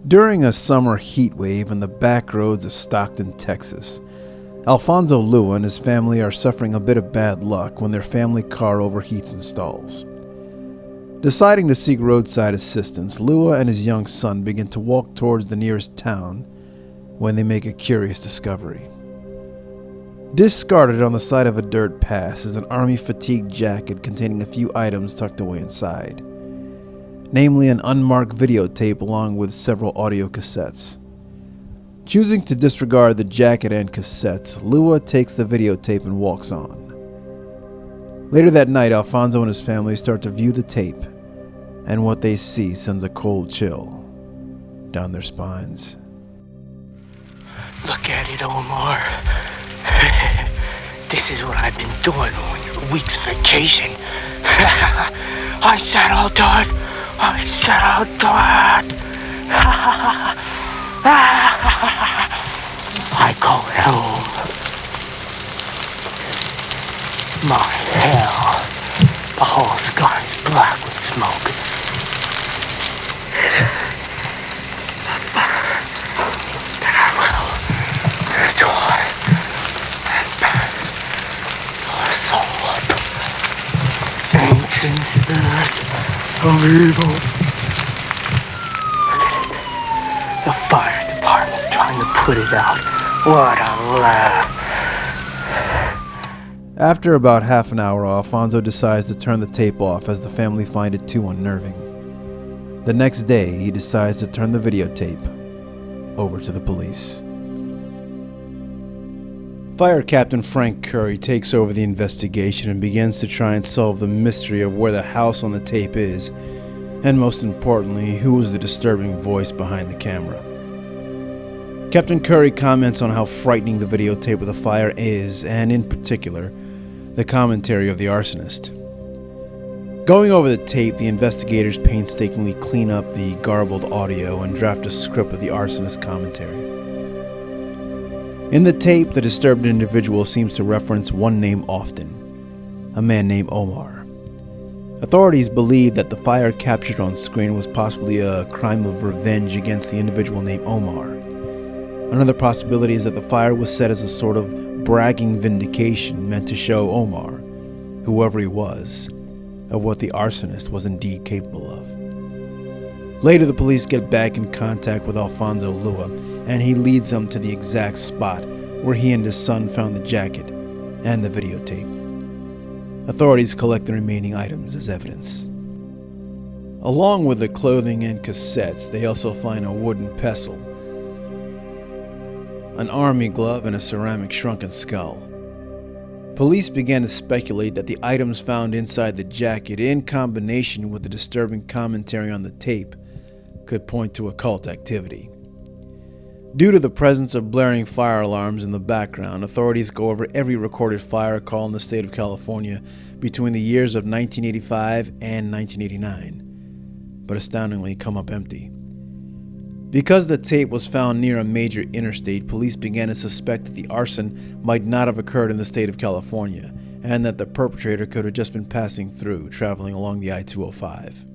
During a summer heat wave in the back roads of Stockton, Texas, Alfonso Lua and his family are suffering a bit of bad luck when their family car overheats and stalls. Deciding to seek roadside assistance, Lua and his young son begin to walk towards the nearest town when they make a curious discovery. Discarded on the side of a dirt path is an army fatigue jacket containing a few items tucked away inside, namely an unmarked videotape along with several audio cassettes. Choosing to disregard the jacket and cassettes, Lua takes the videotape and walks on. Later that night, Alfonso and his family start to view the tape, and what they see sends a cold chill down their spines. Look at it, Omar. This is what I've been doing on your week's vacation. I said I'll do it. I said I'll do it. I call it home. My hell. The whole sky's black with smoke. Then I will destroy and burn your soul. Ancient spirit of evil. The fire department's trying to put it out. What a laugh. After about half an hour, Alfonso decides to turn the tape off as the family find it too unnerving. The next day, he decides to turn the videotape over to the police. Fire Captain Frank Curry takes over the investigation and begins to try and solve the mystery of where the house on the tape is, and most importantly, who was the disturbing voice behind the camera. Captain Curry comments on how frightening the videotape of the fire is, and in particular, the commentary of the arsonist. Going over the tape, the investigators painstakingly clean up the garbled audio and draft a script of the arsonist commentary. In the tape, the disturbed individual seems to reference one name often, a man named Omar. Authorities believe that the fire captured on screen was possibly a crime of revenge against the individual named Omar. Another possibility is that the fire was set as a sort of bragging vindication meant to show Omar, whoever he was, of what the arsonist was indeed capable of. Later, the police get back in contact with Alfonso Lua, and he leads them to the exact spot where he and his son found the jacket and the videotape. Authorities collect the remaining items as evidence. Along with the clothing and cassettes, they also find a wooden pestle, an army glove, and a ceramic shrunken skull. Police began to speculate that the items found inside the jacket, in combination with the disturbing commentary on the tape, could point to occult activity. Due to the presence of blaring fire alarms in the background, authorities go over every recorded fire call in the state of California between the years of 1985 and 1989, but astoundingly come up empty. Because the tape was found near a major interstate, police began to suspect that the arson might not have occurred in the state of California, and that the perpetrator could have just been passing through, traveling along the I-205.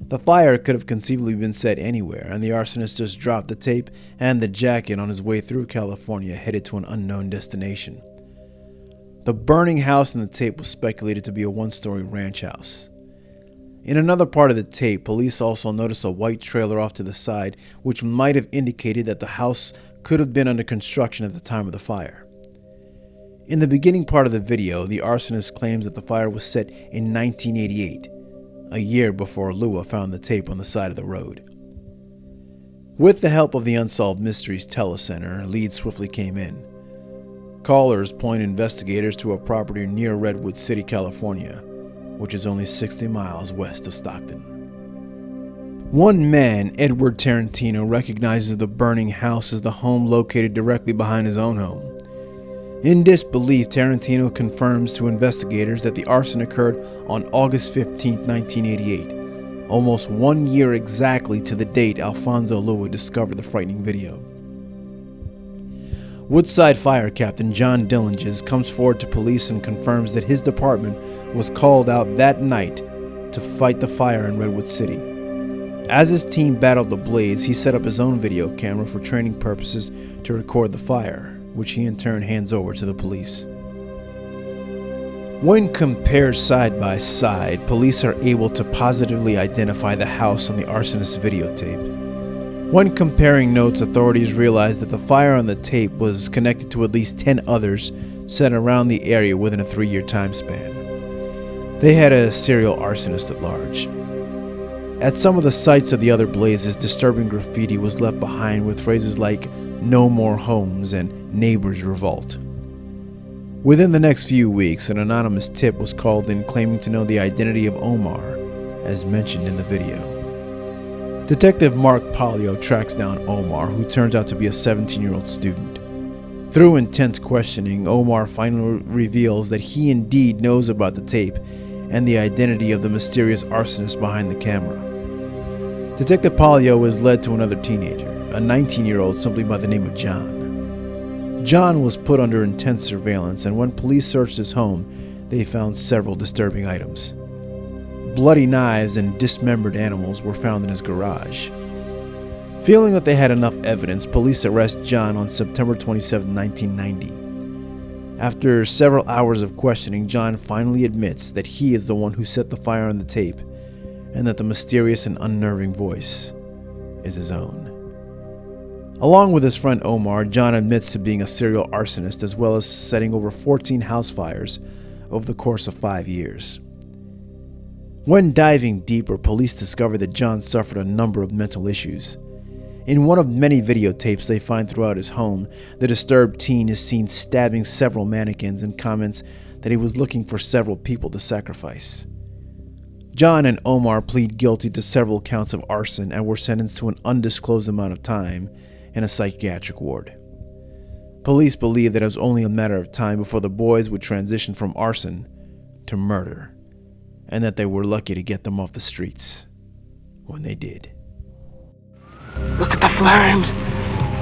The fire could have conceivably been set anywhere, and the arsonist just dropped the tape and the jacket on his way through California, headed to an unknown destination. The burning house in the tape was speculated to be a one-story ranch house. In another part of the tape, police also noticed a white trailer off to the side, which might have indicated that the house could have been under construction at the time of the fire. In the beginning part of the video, the arsonist claims that the fire was set in 1988, a year before Lua found the tape on the side of the road. With the help of the Unsolved Mysteries telecenter, leads swiftly came in. Callers point investigators to a property near Redwood City, California, which is only 60 miles west of Stockton. One man, Edward Tarantino, recognizes the burning house as the home located directly behind his own home. In disbelief, Tarantino confirms to investigators that the arson occurred on August 15, 1988, almost 1 year exactly to the date Alfonso Lua discovered the frightening video. Woodside Fire Captain John Dillinges comes forward to police and confirms that his department was called out that night to fight the fire in Redwood City. As his team battled the blaze, he set up his own video camera for training purposes to record the fire, which he in turn hands over to the police. When compared side by side, police are able to positively identify the house on the arsonist's videotape. When comparing notes, authorities realized that the fire on the tape was connected to at least 10 others set around the area within a 3-year time span. They had a serial arsonist at large. At some of the sites of the other blazes, disturbing graffiti was left behind with phrases like "No more homes" and "Neighbors revolt." Within the next few weeks, an anonymous tip was called in claiming to know the identity of Omar, as mentioned in the video. Detective Mark Polio tracks down Omar, who turns out to be a 17-year-old student. Through intense questioning, Omar finally reveals that he indeed knows about the tape and the identity of the mysterious arsonist behind the camera. Detective Polio is led to another teenager, a 19-year-old simply by the name of John. John was put under intense surveillance, and when police searched his home, they found several disturbing items. Bloody knives and dismembered animals were found in his garage. Feeling that they had enough evidence, police arrest John on September 27, 1990. After several hours of questioning, John finally admits that he is the one who set the fire on the tape, and that the mysterious and unnerving voice is his own. Along with his friend Omar, John admits to being a serial arsonist as well as setting over 14 house fires over the course of 5 years. When diving deeper, police discovered that John suffered a number of mental issues. In one of many videotapes they find throughout his home, the disturbed teen is seen stabbing several mannequins and comments that he was looking for several people to sacrifice. John and Omar plead guilty to several counts of arson and were sentenced to an undisclosed amount of time in a psychiatric ward. Police believe that it was only a matter of time before the boys would transition from arson to murder, and that they were lucky to get them off the streets when they did. Look at the flames.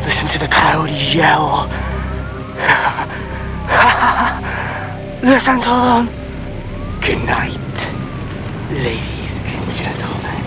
Listen to the coyotes yell. Listen to them. Good night, ladies and gentlemen.